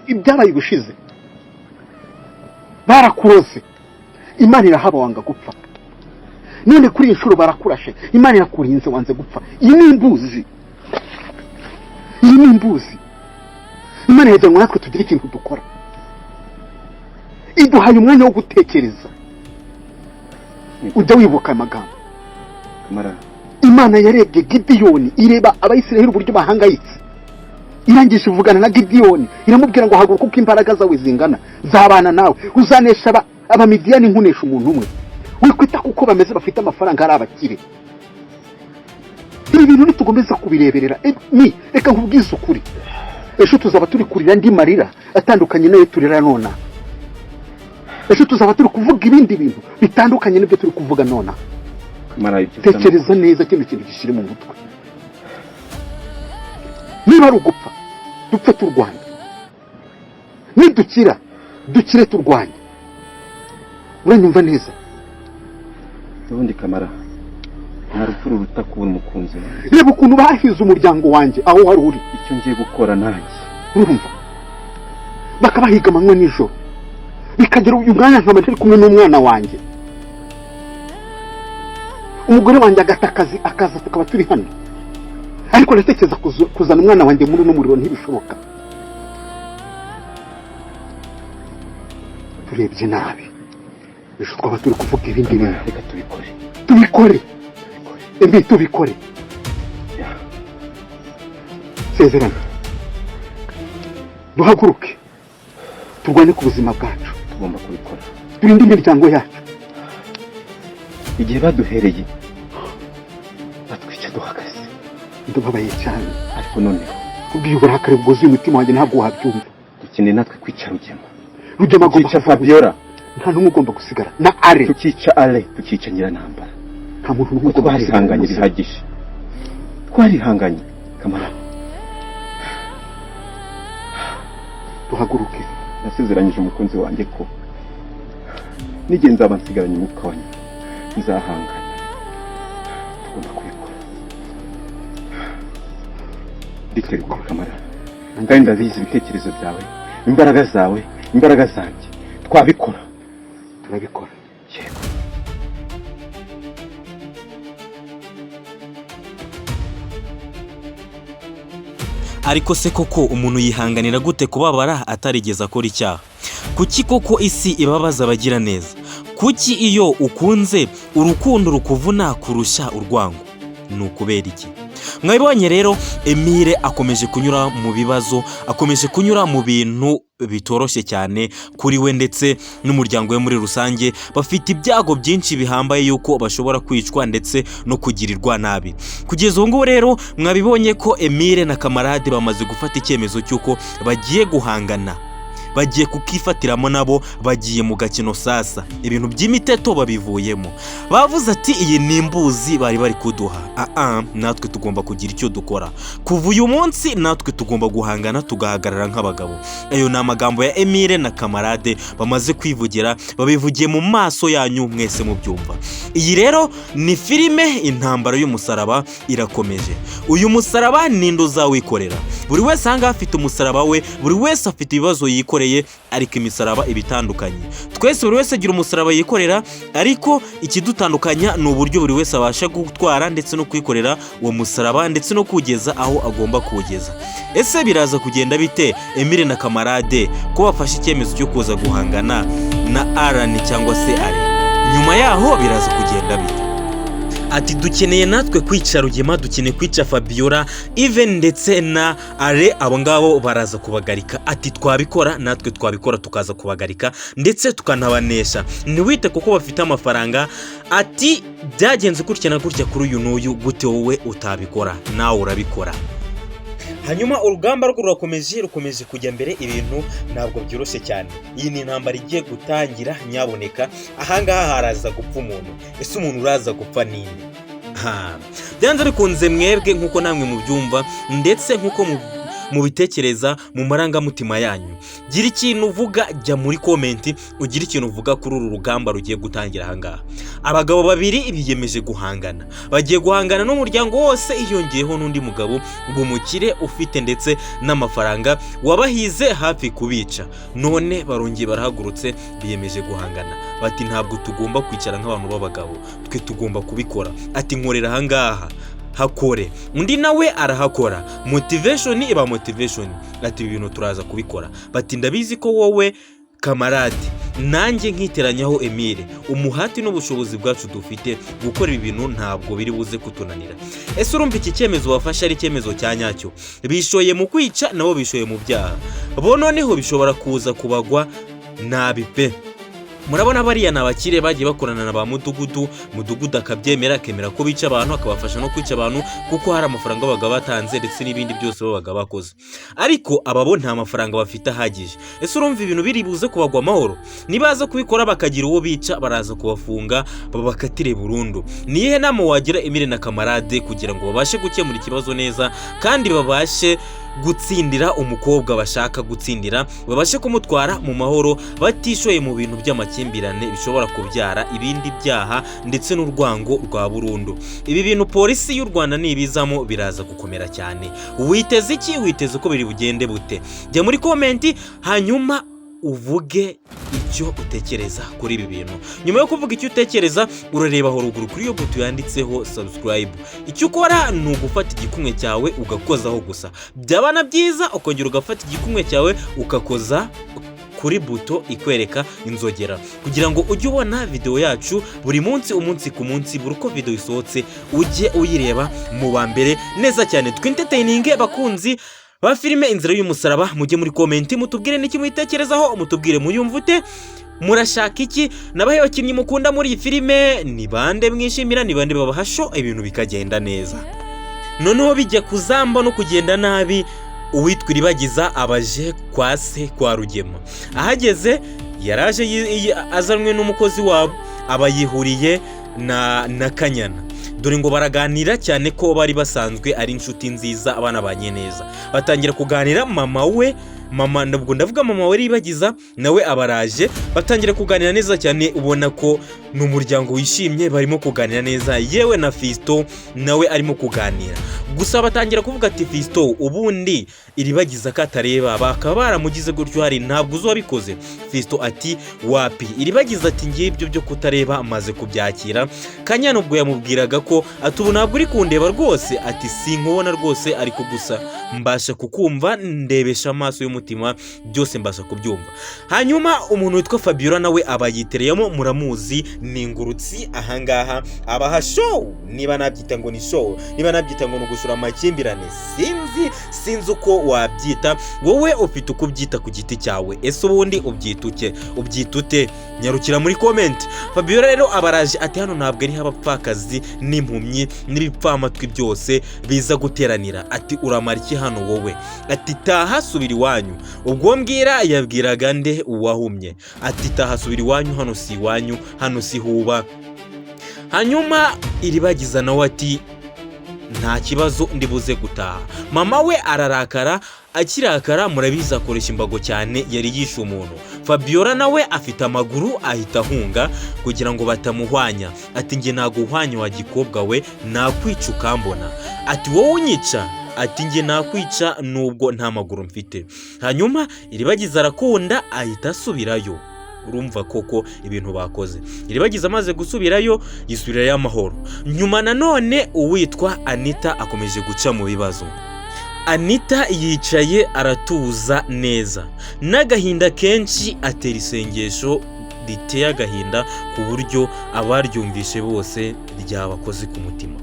ibyabaye ubushize barakuroze Imana irahaba wanga gupfa none kuri inshuro barakurashe Imana irakurinze wanze gupfa iyi ni imbuzi Imana yajya natwe tugira ikintu dukora iduhaye umwanya wo gutekereza ujya wibuka amagambo Imana yarebye Gideyoni ireba abayisiraheli uburyo bahangayitse irangije ivugana na Gideyoni iramubwira ngo haguruka uko imbaraga zawe zingana zabana nawe uzanesha abamidiyani nkunesha umuntu umwe wikwita kuko bameze bafite amafaranga ari abakire ibi bintu nitugomeza kubireberera ni reka nkubwize ukuri ejo tuzaba turi kurira ndi marira atandukanye nayo turira nona ejo tuzaba turi kuvuga ibindi bintu bitandukanye n'ibyo turi kuvuga nona tekereza neza kino kintu gishire mu mutwe niba ari ugupfa dupfe turwanya nidukira dukire turwanya uranyumva neza ubundi kamara nta rupfu ruruta kubura umukunzi reba ukuntu bahize umuryango wanjye aho wari uri icyo ngiye gukora nanjye urumva bakabahiga amanywa nijoro bikagera uyu mwanya nkaba ntari kumwe n'umwana wanjye umugore wanjye akaza tukaba turi hano ariko natekereza kuzana umwana wanjye muri uno muriro ntibishoboka turebye nabi ejo twaba turi kuvuga ibindi bintu reka tubikore Emile tubikore sezerana duhaguruke turwanye ku buzima bwacu tugomba kubikora turinde imiryango yacu igihe baduhereye batwica duhagaze ndababaye cyane ariko none kubwiye uburakari bwuzuye umutima wanjye ntabwo wabyumva dukeneye natwe kwica rugema agomba Fabiola nta n'umwe ugomba gusigara na Ale tukica Nyirantambara nta muntu n'umwe ugomba gusigara bihagije twarihanganye kamara duhaguruke nasezeranyije umukunzi wanjye ko n'igihe nzaba nsigaranye umwuka wanjye nzahangana tugomba kubikora bikora kamara kandi ndabizi ibitekerezo byawe imbaraga zawe imbaraga zanjye twabikora turabikora yego ariko se koko umuntu yihanganira gute kubabara atarigeze akora icyaha kuki koko isi ibabaza abagira neza kuki iyo ukunze urukundo rukuvuna kurusha urwango ni ukubera iki mwabibonye rero Emile akomeje kunyura mu bibazo akomeje kunyura mu bintu bitoroshye cyane kuri we ndetse n'umuryango we muri rusange bafite ibyago byinshi bihambaye yuko bashobora kwicwa ndetse no kugirirwa nabi kugeza ubu ngubu rero mwabibonye ko Emile na camarade bamaze gufata icyemezo cy'uko bagiye guhangana bagiye kukifatiramo nabo bagiye mu gakino sasa ibintu by'imiteto babivuyemo bavuze ati iyi ni imbuzi bari kuduha natwe tugomba kugira icyo dukora kuva uyu munsi natwe tugomba guhangana tugahagarara nk'abagabo ayo ni amagambo ya Emile na camarade bamaze kwivugira babivugiye mu maso yanyu mwese mu byumva iyi rero ni filime intambara y'umusaraba irakomeje uyu musaraba ninde uzawikorera buri wese hanga afite umusaraba we buri wese afite ibibazo yikorera ariko imisaraba ibitandukanye twese buri wese agira umusaraba yikorera ariko ikidutandukanya ni uburyo buri wese abasha gutwara ndetse no kwikorera uwo musaraba ndetse no kugeza aho agomba kuwugeza ese biraza kugenda bite Emile na camarade ko bafashe icyemezo cyo kuza guhangana na Arani cyangwa se Ari nyuma yaho biraza kugenda bite ati dukeneye natwe kwica Rugema dukeneye kwica Fabiola even ndetse na Ale abo ngabo baraza kubagarika ati twabikora natwe twabikora tukaza kubagarika ndetse tukanabanesha niwite kuko bafite amafaranga ati byagenze gutya na gutya kuri uyu n'uyu gute wowe utabikora nawe urabikora hanyuma urugamba rwo rukomeje kujya mbere ibintu ntabwo byoroshye cyane iyi ni intambara igiye gutangira nyaboneka ahangaha haraza gupfa umuntu ese umuntu uraza gupfa ninde byanze bikunze mwebwe nkuko namwe mu byumva ndetse nkuko mubitekereza mu marangamutima yanyu. Gira ikintu uvuga, jya muri comment ugira ikintu uvuga kuri uru rugamba rugiye gutangira ahangaha. Abagabo babiri biyemeje guhangana, bagiye guhangana n'umuryango wose, iyongeyeho n'undi mugabo bumukire ufite ndetse n'amafaranga wabahize hafi kubica. None barongeye barahagurutse biyemeje guhangana, bati ntabwo tugomba kwicara nk'abantu b'abagabo, twe tugomba kubikora. Ati nkorera ahangaha hakore, undi nawe arahakora. Motivation iba motivation, ati ibintu turaza kubikora. Bati ndabizi ko wowe camarade nanjye nkiteranyaho Emile, umuhati n'ubushobozi bwacu dufite gukora ibintu ntabwo biri buze kutunanira. Ese urumva iki cyemezo wafashe ari cyemezo cya nyacyo? Bishoye mu kwica nabo bishoye mu byaha, bo noneho bishobora kuza kubagwa nabi pe. Murabona bariya nabakire bagiye bakorana na ba mudugudu akabyemera, akemera ko bica abantu, akabafasha no kwica abantu kuko hari amafaranga babaga batanze ndetse n'ibindi byose babaga bakoze. Ariko ababo nta mafaranga bafite ahagije. Ese urumva ibintu biri buze kubagwa amahoro? Nibaza kubikora bakagira uwo bica, baraza kubafunga babakatire burundu. Nihe nama wagira Emile na camarade kugira ngo babashe gukemura ikibazo neza kandi babashe gutsindira umukobwa bashaka gutsindira, babashe kumutwara mu mahoro batishoye mu bintu by'amakimbirane bishobora kubyara ibindi byaha ndetse n'urwango rwa burundu. Ibi bintu polisi y'u Rwanda nibizamo biraza gukomera cyane. Witeze iki? Witeze ko biri bugende bute? Jya muri comment hanyuma uvuge icyo utekereza kuri ibi bintu. Nyuma yo kuvuga icyo utekereza, urareba aho ruguru kuri iyo buto yanditseho subscribe. Icyo ukora ni ugufata igikumwe cyawe ugakozaho gusa. Byabana byiza ukongera ugafata igikumwe cyawe ukakoza kuri buto ikwereka inzogera kugira ngo ujye ubona video yacu buri munsi, umunsi ku munsi, buri uko video isohotse ujye uyireba mu ba mbere neza cyane. Twintertaining bakunzi ba filime Inzira y'Umusaraba, mujye muri comment mutubwire n'iki muitekerezaho, mutubwire muyumvute, murashaka iki, nabahe bakinnyi mukunda muri iyi filime, ni bande mwishimira, ni bande babahasho ibintu bikagenda neza. Noneho bijya kuzamba no kugenda nabi, uwitwa Iribagiza abaje kwa se kwa Rugema. Ahageze yaraje azanwe n'umukozi wabo, abayihuriye na Kanyana. Dore ngo baraganira cyane ko bari basanzwe ari inshuti nziza, abana banye neza. Batangira kuganira, mama nabwo ndavuga mama we Iribagiza nawe abaraje, batangira kuganira neza cyane, ubona ko n'umuryango wishimye, barimo kuganira neza, yewe na Fisto nawe arimo kuganira. Gusa batangira kuvuga ati Fisto ubundi Iribagiza katareba, bakaba baramugize gutyo, hari ntabwo uzabikoze. Fisto ati wapi? Iribagiza ati ngiye ibyo byo kutareba amaze kubyakira. Kanyana ubwo yamubwiraga ko ati ubu ntabwo uri kundeba rwose, ati sinkubona rwose, ariko gusa mbasha kukumva, ndebesha amaso y'umutima, byose mbasha kubyumva. Hanyuma umuntu witwa Fabiola nawe abayitereyemo, muramuzi, ni ingurutsi ahangaha abaha show, niba nabyita ngo ni show, niba nabyita ngo nugushura amakimbirane, sinzi uko wabyita, wowe ufite uko byita ku giti cyawe. Ese ubundi ubyitute? Nyarukira muri comment. Fabiola rero abaraje ati hano ntabwo ari abapfakazi n'impumyi n'ibipfamatwi byose biza guteranira. Ati uramara iki hano wowe? Ati taha subira iwanyu. Ubwo mbwira yabwiraga nde uwahumye? Ati taha subira iwanyu, hano si iwanyu, hano si huba. Hanyuma Iribagiza nawe ati nta kibazo ndibuze gutaha. Mama we ararakara, akirakara murabiza akoresha imbago cyane, yari yishe umuntu. Fabiola nawe afite amaguru ahita ahunga kugira ngo batamuhwanya. Ati nge naguhwanya wa gikobwa we, nakwica ukambona. Ati wowe unyica? Ati nge nakwica nubwo nta maguru mfite. Hanyuma Iribagiza arakunda ahita asubirayo. Urumva koko ibintu bakoze. Iribagiza amaze gusubirayo yisubirayo amahoro. Nyuma nanone uwitwa Anita akomeje guca mu bibazo. Anita yicaye aratuza neza, n'agahinda kenshi atera isengesho riteye agahinda ku buryo abaryumvishe bose ryabakoze ku mutima.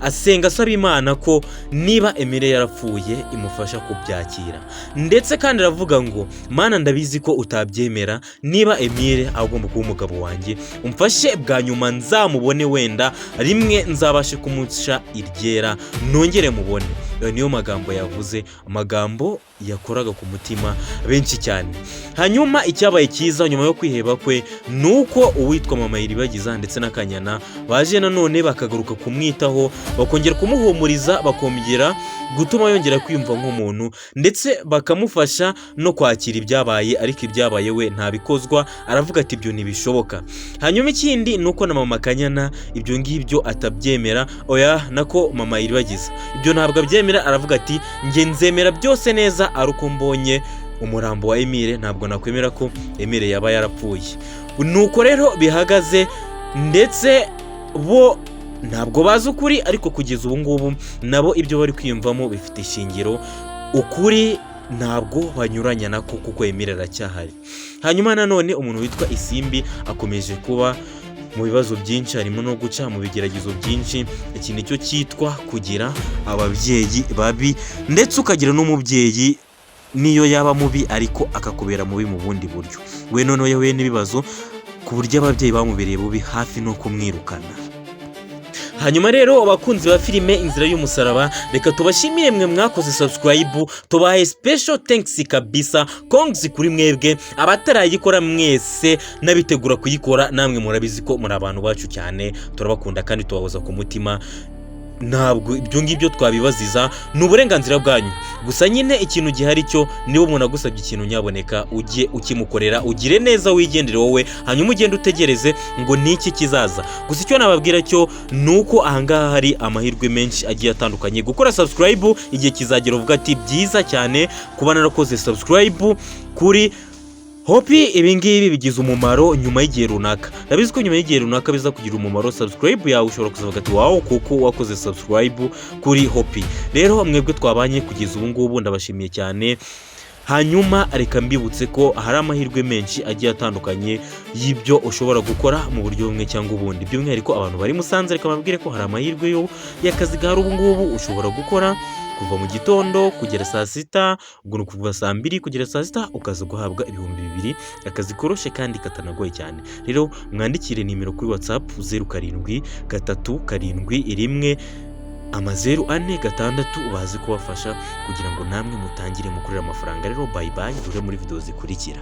Asenga asaba Imana ko niba Emile yarapfuye imufasha kubyakira, ndetse kandi aravuga ngo Mana ndabizi ko utabyemera, niba Emile agomba kuba umugabo wanjye umfashe bwa nyuma nzamubone, wenda rimwe nzabashe kumuca iryera nongere mubone. niyo magambo yavuze, amagambo yakoraga ku mutima benshi cyane. Hanyuma icyabaye cyiza nyuma yo kwiheba kwe nuko uwitwa mama Iribagiza ndetse na Kanyana baje nanone bakagaruka kumwitaho, bakongera kumuhumuriza, bakongera gutuma yongera kwiyumva nk'umuntu, ndetse bakamufasha no kwakira ibyabaye, ariko ibyabaye we ntabikozwa, aravuga ati ibyo ntibishoboka. Hanyuma ikindi nuko na mama Kanyana ibyo ngibyo atabyemera, oya nako mama Iribagiza ibyo ntabwo abyemera, aravuga ati nge nzemera byose neza aruko mbonye umurambo wa Emile, ntabwo nakwemera ko Emile yaba yarapfuye. Nuko rero bihagaze, ndetse bo ntabwo bazi ukuri, ariko kugeza ubu ngubu nabo ibyo bari kwiyumvamo bifite ishingiro, ukuri ntabwo banyuranya nako kuko Emile aracyahari. Hanyuma nanone umuntu witwa Isimbi akomeje kuba mu bibazo byinshi, harimo no guca mu bigeragezo byinshi. Iki nicyo cyitwa kugira ababyeyi babi, ndetse ukagira n'umubyeyi niyo yaba mubi ariko akakubera mubi mu bundi buryo. We noneho yahuye n'ibibazo ku buryo ababyeyi bamubereye bubi hafi no kumwirukana. Hanyuma rero abakunzi ba filime Inzira y'Umusaraba, reka tubashimire mwe mwakoze subscribe, tubahaye special thanks kabisa, kongs kuri mwebwe abatarayikora mwese nabitegura kuyikora, namwe murabizi ko muri abantu bacu cyane, turabakunda kandi tubahoza ku mutima. Ntabwo ibyo ngibyo twabibaziza, ni uburenganzira bwanyu. Gusa nyine ikintu gihari cyo niba umuntu agusabye ikintu nyaboneka ujye ukimukorera, ugire neza, wigendere wowe, hanyuma ugende utegereze ngo niki kizaza. Gusa icyo nababwira cyo nuko ahangaha hari amahirwe menshi agiye atandukanye. Gukora subscribe igihe kizagera uvuga ati byiza cyane kuba narakoze subscribe kuri HOPiE, ibingibi bigize umumaro nyuma y'igihe runaka. Nabizi ko nyuma y'igihe runaka biza kugira umumaro. Subscribe yawe ushobora kuzavuga ati wow kuko wakoze subscribe kuri HOPiE. Rero mwebwe twabanye kugeza ubu ngubu ndabashimiye cyane. Hanyuma reka mbibutse ko hari amahirwe menshi agiye atandukanye y'ibyo ushobora gukora mu buryo bumwe cyangwa ubundi. By'umwihariko abantu bari Musanze, reka mbabwire ko hari amahirwe yo y'akazi gahari ubu ngubu ushobora gukora kuva mu gitondo kugera saa sita, ubwo kuva saa 2 kugera saa sita ukaza guhabwa 2000. Akazi koroshe kandi katanagoye cyane. Rero mwandikire nimero kuri WhatsApp 073771 046 bazi kubafasha kugira ngo namwe mutangire mukorera amafaranga. Rero bye bye, dure muri video zikurikira.